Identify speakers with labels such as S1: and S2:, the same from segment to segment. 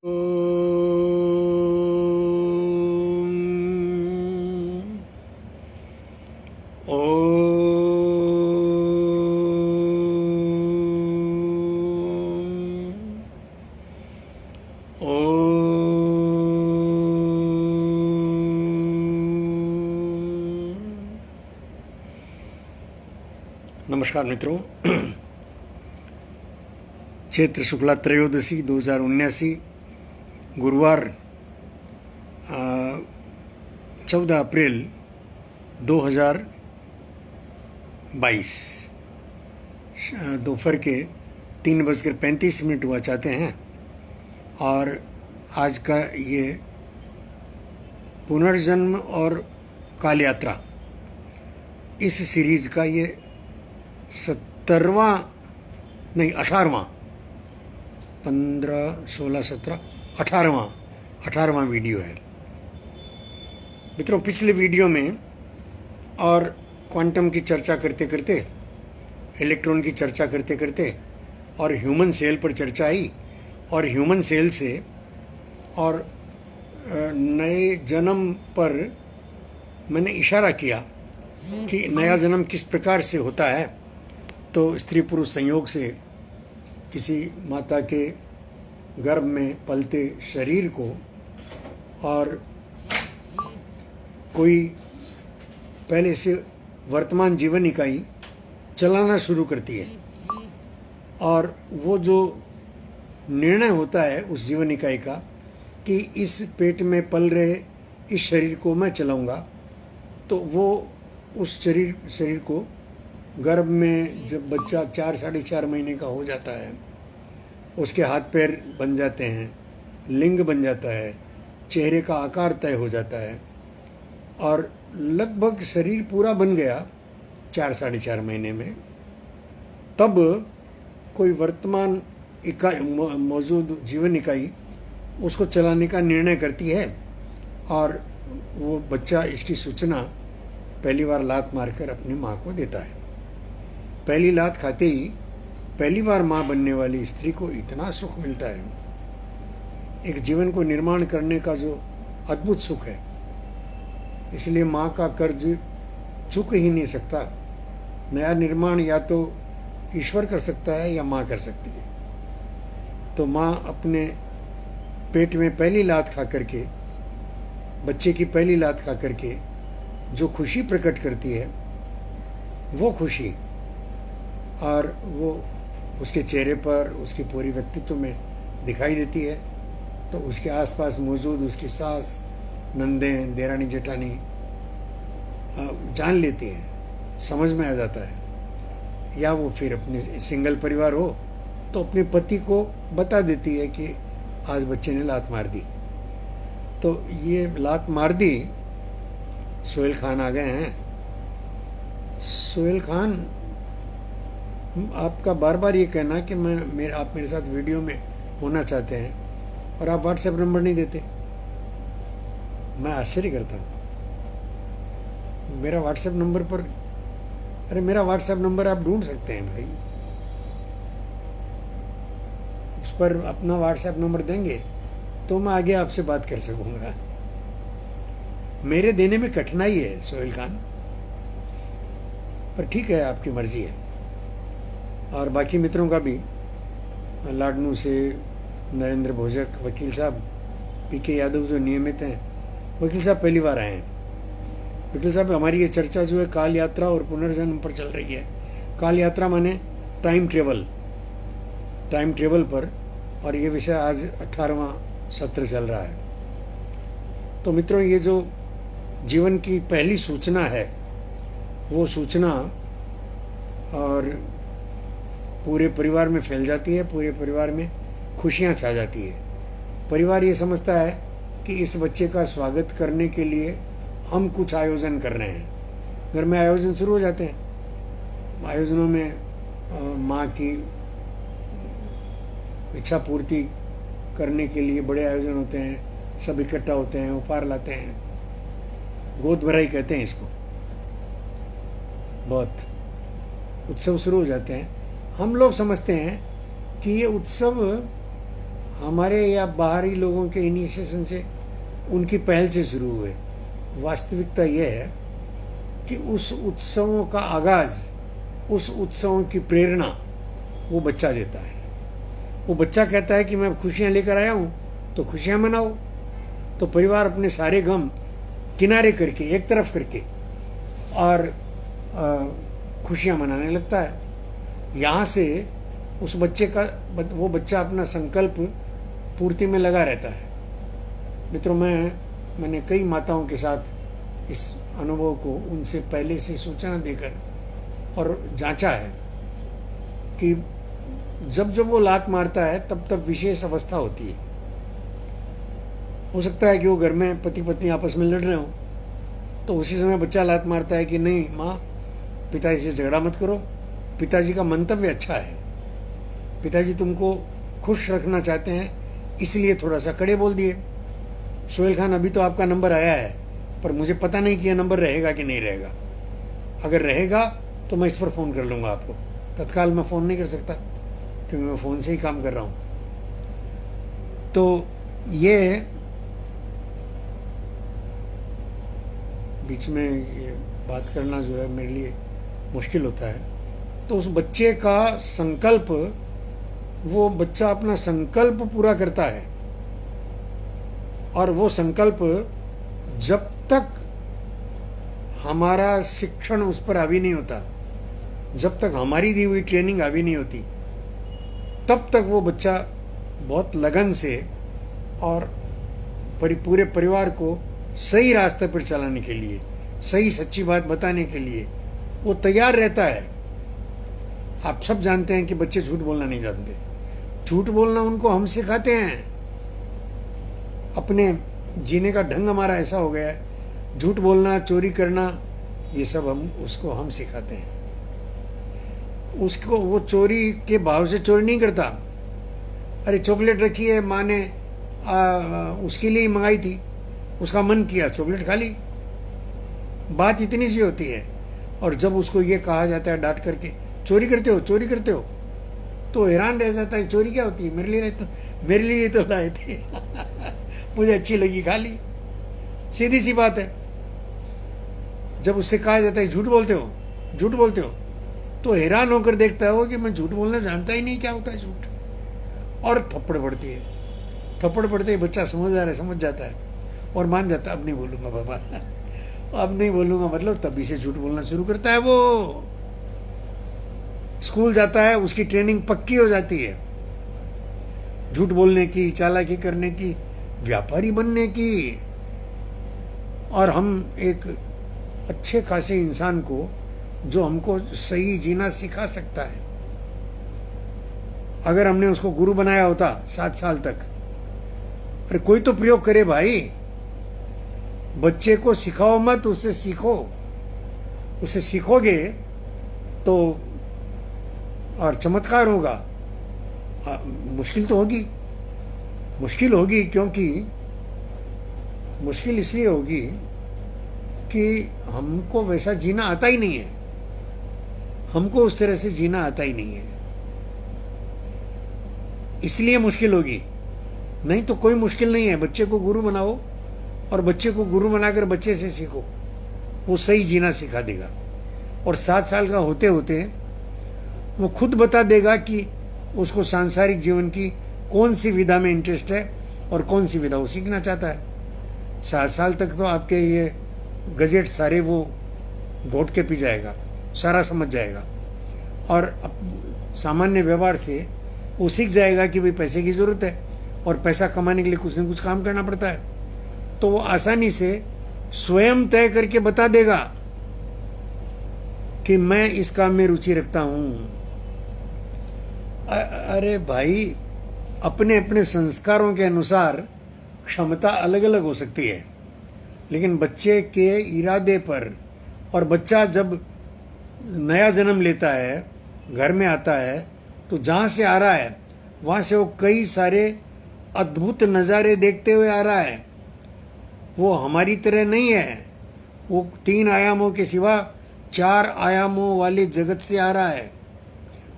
S1: नमस्कार मित्रों। चैत्र शुक्ला त्रयोदशी 2079 गुरुवार 14 अप्रैल 2022 दोपहर के 3:35 हुआ चाहते हैं। और आज का ये पुनर्जन्म और काल यात्रा इस सीरीज का ये 18वां 15, 16, 17, 18वां वीडियो है। मित्रों, पिछले वीडियो में और क्वांटम की चर्चा करते करते, इलेक्ट्रॉन की चर्चा करते करते और ह्यूमन सेल पर चर्चा आई, और ह्यूमन सेल से और नए जन्म पर मैंने इशारा किया कि नया जन्म किस प्रकार से होता है। तो स्त्री पुरुष संयोग से किसी माता के गर्भ में पलते शरीर को और कोई पहले से वर्तमान जीवन इकाई चलाना शुरू करती है, और वो जो निर्णय होता है उस जीवन इकाई का कि इस पेट में पल रहे इस शरीर को मैं चलाऊंगा, तो वो उस शरीर को गर्भ में जब बच्चा 4 साढ़े 4 महीने का हो जाता है, उसके हाथ पैर बन जाते हैं, लिंग बन जाता है, चेहरे का आकार तय हो जाता है, और लगभग शरीर पूरा बन गया 4 साढ़े 4 महीने में, तब कोई वर्तमान इकाई, मौजूद जीवन इकाई उसको चलाने का निर्णय करती है, और वो बच्चा इसकी सूचना पहली बार लात मारकर अपनी माँ को देता है। पहली लात खाते ही पहली बार माँ बनने वाली स्त्री को इतना सुख मिलता है, एक जीवन को निर्माण करने का जो अद्भुत सुख है। इसलिए माँ का कर्ज चूक ही नहीं सकता। नया निर्माण या तो ईश्वर कर सकता है या माँ कर सकती है। तो माँ अपने पेट में पहली लात खा करके, बच्चे की पहली लात खा करके जो खुशी प्रकट करती है, वो खुशी और वो उसके चेहरे पर, उसके पूरे व्यक्तित्व में दिखाई देती है। तो उसके आसपास मौजूद उसकी सास, नंदें, देरानी जेठानी जान लेती हैं, समझ में आ जाता है। या वो फिर अपने सिंगल परिवार हो तो अपने पति को बता देती है कि आज बच्चे ने लात मार दी। तो ये लात मार दी, सोहेल खान आ गए हैं। सोहेल खान, आपका बार बार ये कहना कि आप मेरे साथ वीडियो में होना चाहते हैं और आप व्हाट्सएप नंबर नहीं देते, मैं आश्चर्य करता हूँ। मेरा व्हाट्सएप नंबर पर, अरे मेरा व्हाट्सएप नंबर आप ढूंढ सकते हैं भाई, उस पर अपना व्हाट्सएप नंबर देंगे तो मैं आगे आपसे बात कर सकूँगा। मेरे देने में कठिनाई है सोहेल खान, पर ठीक है, आपकी मर्जी है। और बाकी मित्रों का भी, लाडनू से नरेंद्र भोजक, वकील साहब, पीके यादव जो नियमित हैं, वकील साहब पहली बार आए हैं। वकील साहब, हमारी ये चर्चा जो है काल यात्रा और पुनर्जन्म पर चल रही है। काल यात्रा माने टाइम ट्रेवल पर, और ये विषय आज 18वां सत्र चल रहा है। तो मित्रों, ये जो जीवन की पहली सूचना है, वो सूचना और पूरे परिवार में फैल जाती है, पूरे परिवार में खुशियाँ छा जाती है। परिवार ये समझता है कि इस बच्चे का स्वागत करने के लिए हम कुछ आयोजन कर रहे हैं। घर में आयोजन शुरू हो जाते हैं। आयोजनों में माँ की इच्छा पूर्ति करने के लिए बड़े आयोजन होते हैं, सब इकट्ठा होते हैं, उपहार लाते हैं, गोद भराई कहते हैं इसको। बहुत उत्सव शुरू हो जाते हैं। हम लोग समझते हैं कि ये उत्सव हमारे या बाहरी लोगों के इनिशिएशन से, उनकी पहल से शुरू हुए। वास्तविकता यह है कि उस उत्सवों का आगाज़, उस उत्सवों की प्रेरणा वो बच्चा देता है। वो बच्चा कहता है कि मैं खुशियाँ लेकर आया हूँ तो खुशियाँ मनाओ। तो परिवार अपने सारे गम किनारे करके, एक तरफ करके, और खुशियाँ मनाने लगता है। यहाँ से उस बच्चे का, वो बच्चा अपना संकल्प पूर्ति में लगा रहता है। मित्रों, मैंने कई माताओं के साथ इस अनुभव को उनसे पहले से सूचना देकर और जांचा है कि जब जब वो लात मारता है तब तब विशेष अवस्था होती है। हो सकता है कि वो घर में पति पत्नी आपस में लड़ रहे हों, तो उसी समय बच्चा लात मारता है कि नहीं माँ, पिताजी से झगड़ा मत करो, पिताजी का मंतव्य अच्छा है, पिताजी तुमको खुश रखना चाहते हैं, इसलिए थोड़ा सा कड़े बोल दिए। सोहेल खान, अभी तो आपका नंबर आया है, पर मुझे पता नहीं कि यह नंबर रहेगा कि नहीं रहेगा। अगर रहेगा तो मैं इस पर फ़ोन कर लूँगा आपको। तत्काल मैं फ़ोन नहीं कर सकता क्योंकि मैं फ़ोन से ही काम कर रहा हूँ। तो ये बीच में ये बात करना जो है मेरे लिए मुश्किल होता है। तो उस बच्चे का संकल्प, वो बच्चा अपना संकल्प पूरा करता है, और वो संकल्प जब तक हमारा शिक्षण उस पर हावी नहीं होता, जब तक हमारी दी हुई ट्रेनिंग हावी नहीं होती, तब तक वो बच्चा बहुत लगन से और पूरे परिवार को सही रास्ते पर चलाने के लिए, सही सच्ची बात बताने के लिए वो तैयार रहता है। आप सब जानते हैं कि बच्चे झूठ बोलना नहीं जानते। झूठ बोलना उनको हम सिखाते हैं। अपने जीने का ढंग हमारा ऐसा हो गया है, झूठ बोलना, चोरी करना, ये सब हम सिखाते हैं उसको। वो चोरी के भाव से चोरी नहीं करता। अरे चॉकलेट रखी है माँ ने, उसके लिए ही मंगाई थी, उसका मन किया, चॉकलेट खा ली। बात इतनी सी होती है। और जब उसको ये कहा जाता है डांट करके, चोरी करते हो, चोरी करते हो, तो हैरान रह जाता है, चोरी क्या होती है, मेरे लिए तो लाए थे मुझे अच्छी लगी, खा ली। सीधी सी बात है। जब उससे कहा जाता है झूठ बोलते हो, झूठ बोलते हो, तो हैरान होकर देखता है वो कि मैं झूठ बोलना जानता ही नहीं, क्या होता है झूठ। और थप्पड़ पड़ती है। थप्पड़ पड़ते ही बच्चा समझ जाता है और मान जाता है, अब नहीं बोलूँगा बाबा, अब नहीं बोलूँगा, मतलब तभी से झूठ बोलना शुरू करता है। वो स्कूल जाता है, उसकी ट्रेनिंग पक्की हो जाती है झूठ बोलने की, चालाकी करने की, व्यापारी बनने की। और हम एक अच्छे खासे इंसान को, जो हमको सही जीना सिखा सकता है, अगर हमने उसको गुरु बनाया होता 7 साल तक, अरे कोई तो प्रयोग करे भाई। बच्चे को सिखाओ मत, उससे सीखो। उससे सीखोगे तो और चमत्कार होगा। मुश्किल तो होगी, मुश्किल होगी, क्योंकि मुश्किल इसलिए होगी कि हमको वैसा जीना आता ही नहीं है। हमको उस तरह से जीना आता ही नहीं है, इसलिए मुश्किल होगी। नहीं तो कोई मुश्किल नहीं है। बच्चे को गुरु बनाओ और बच्चे को गुरु बनाकर बच्चे से सीखो, वो सही जीना सिखा देगा। और 7 साल का होते होते वो खुद बता देगा कि उसको सांसारिक जीवन की कौन सी विधा में इंटरेस्ट है और कौन सी विधा वो सीखना चाहता है। 7 साल तक तो आपके ये गजेट सारे वो घोट के पी जाएगा, सारा समझ जाएगा। और सामान्य व्यवहार से वो सीख जाएगा कि भाई पैसे की ज़रूरत है और पैसा कमाने के लिए कुछ न कुछ काम करना पड़ता है। तो वो आसानी से स्वयं तय करके बता देगा कि मैं इस काम में रुचि रखता हूँ। अरे भाई, अपने अपने संस्कारों के अनुसार क्षमता अलग अलग हो सकती है, लेकिन बच्चे के इरादे पर, और बच्चा जब नया जन्म लेता है, घर में आता है, तो जहाँ से आ रहा है वहाँ से वो कई सारे अद्भुत नज़ारे देखते हुए आ रहा है। वो हमारी तरह नहीं है। वो 3 आयामों के सिवा 4 आयामों वाले जगत से आ रहा है,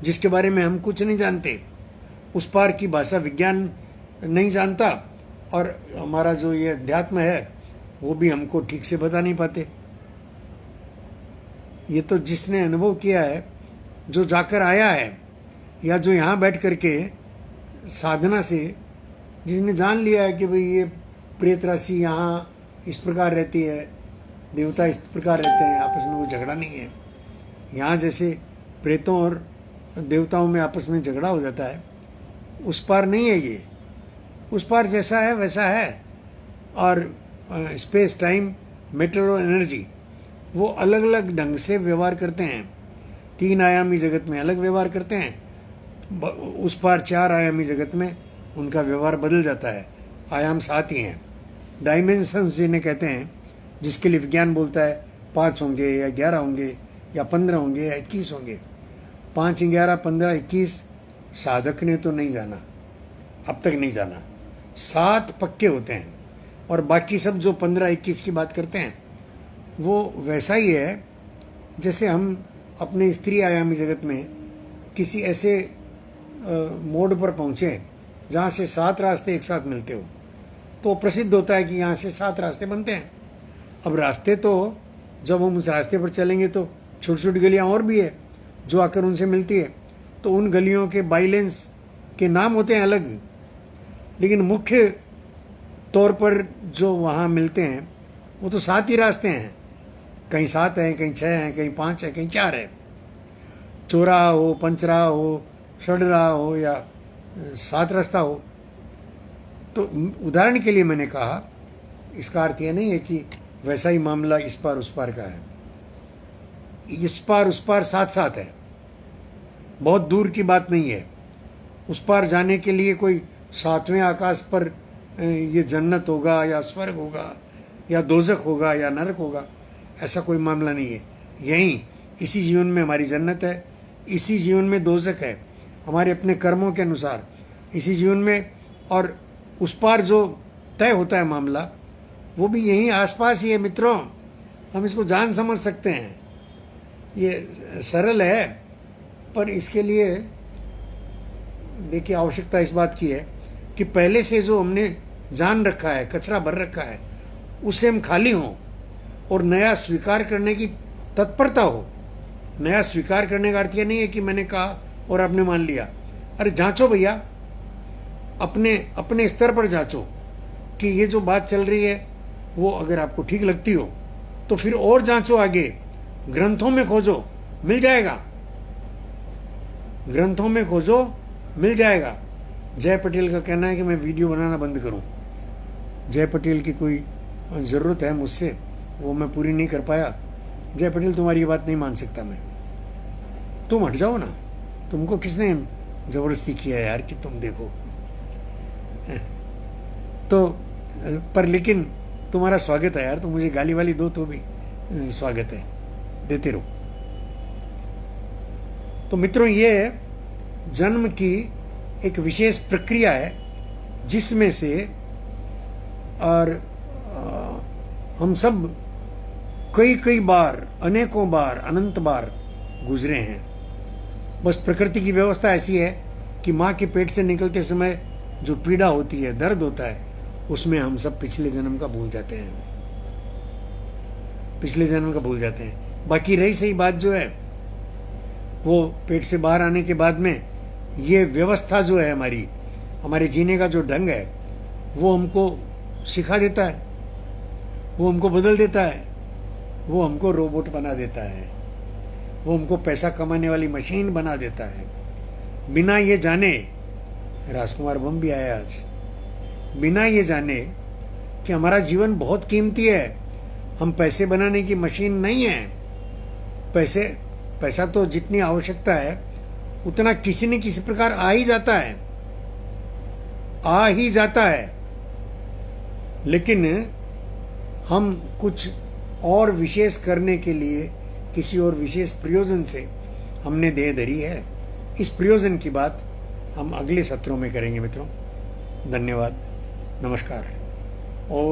S1: जिसके बारे में हम कुछ नहीं जानते। उस पार की भाषा विज्ञान नहीं जानता, और हमारा जो ये अध्यात्म है वो भी हमको ठीक से बता नहीं पाते। ये तो जिसने अनुभव किया है, जो जाकर आया है, या जो यहाँ बैठ करके साधना से जिसने जान लिया है कि भाई ये प्रेत राशि यहाँ इस प्रकार रहती है, देवता इस प्रकार रहते हैं, आपस में कोई झगड़ा नहीं है। यहाँ जैसे प्रेतों और देवताओं में आपस में झगड़ा हो जाता है, उस पार नहीं है ये। उस पार जैसा है वैसा है, और स्पेस टाइम मैटर और एनर्जी वो अलग अलग ढंग से व्यवहार करते हैं। 3 आयामी जगत में अलग व्यवहार करते हैं, उस पार 4 आयामी जगत में उनका व्यवहार बदल जाता है। आयाम 7 ही हैं, डायमेंशंस जिन्हें कहते हैं, जिसके लिए विज्ञान बोलता है 5 होंगे या 11 होंगे या 15 होंगे या 21 होंगे। 5, 11, 15, 21 साधक ने तो नहीं जाना, अब तक नहीं जाना। 7 पक्के होते हैं, और बाकी सब जो 15, 21 की बात करते हैं वो वैसा ही है जैसे हम अपने स्त्री आयामी जगत में किसी ऐसे मोड पर पहुँचे जहाँ से 7 रास्ते एक साथ मिलते हो, तो प्रसिद्ध होता है कि यहाँ से 7 रास्ते बनते हैं। अब रास्ते तो जब हम उस रास्ते पर चलेंगे तो छोटी छोटी गलियाँ और भी है जो आकर उनसे मिलती है, तो उन गलियों के बाइलेंस के नाम होते हैं अलग, लेकिन मुख्य तौर पर जो वहाँ मिलते हैं वो तो 7 ही रास्ते हैं। कहीं 7 हैं, कहीं 6 हैं, कहीं 5 है, कहीं 4 है। चौराहा हो, पंचराहा हो, षडराहा हो या 7 रास्ता हो। तो उदाहरण के लिए मैंने कहा, इसका अर्थ यह नहीं है कि वैसा ही मामला इस पार उस पार का है। इस पार उस पार साथ साथ है, बहुत दूर की बात नहीं है। उस पार जाने के लिए कोई 7वें आकाश पर ये जन्नत होगा या स्वर्ग होगा या दोजख होगा या नरक होगा, ऐसा कोई मामला नहीं है। यहीं इसी जीवन में हमारी जन्नत है, इसी जीवन में दोजख है, हमारे अपने कर्मों के अनुसार इसी जीवन में। और उस पार जो तय होता है मामला, वो भी यहीं आसपास ही है मित्रों। हम इसको जान समझ सकते हैं, ये सरल है, पर इसके लिए देखिए आवश्यकता इस बात की है कि पहले से जो हमने जान रखा है, कचरा भर रखा है, उससे हम खाली हों और नया स्वीकार करने की तत्परता हो। नया स्वीकार करने का अर्थ यह नहीं है कि मैंने कहा और आपने मान लिया। अरे जांचो भैया, अपने अपने स्तर पर जांचो कि ये जो बात चल रही है वो अगर आपको ठीक लगती हो तो फिर और जांचो आगे, ग्रंथों में खोजो, मिल जाएगा। ग्रंथों में खोजो, मिल जाएगा। जय पटेल का कहना है कि मैं वीडियो बनाना बंद करूं। जय पटेल की कोई ज़रूरत है मुझसे, वो मैं पूरी नहीं कर पाया। जय पटेल, तुम्हारी ये बात नहीं मान सकता मैं। तुम हट जाओ ना, तुमको किसने ज़बरदस्ती किया यार कि तुम देखो। तो पर लेकिन तुम्हारा स्वागत है यार, तो मुझे गाली वाली दो तो भी स्वागत है, देते रहो। तो मित्रों, ये जन्म की एक विशेष प्रक्रिया है जिसमें से और हम सब कई बार, अनेकों बार, अनंत बार गुजरे हैं। बस प्रकृति की व्यवस्था ऐसी है कि माँ के पेट से निकलते समय जो पीड़ा होती है, दर्द होता है, उसमें हम सब पिछले जन्म का भूल जाते हैं, पिछले जन्म का भूल जाते हैं। बाकी रही सही बात जो है, वो पेट से बाहर आने के बाद में ये व्यवस्था जो है हमारी, हमारे जीने का जो ढंग है, वो हमको सिखा देता है, वो हमको बदल देता है, वो हमको रोबोट बना देता है, वो हमको पैसा कमाने वाली मशीन बना देता है। बिना ये जाने, राजकुमार बम भी आया आज, बिना ये जाने कि हमारा जीवन बहुत कीमती है। हम पैसे बनाने की मशीन नहीं है। पैसा तो जितनी आवश्यकता है उतना किसी न किसी प्रकार आ ही जाता है, आ ही जाता है। लेकिन हम कुछ और विशेष करने के लिए, किसी और विशेष प्रयोजन से हमने देह धरी है। इस प्रयोजन की बात हम अगले सत्रों में करेंगे मित्रों। धन्यवाद, नमस्कार। ओ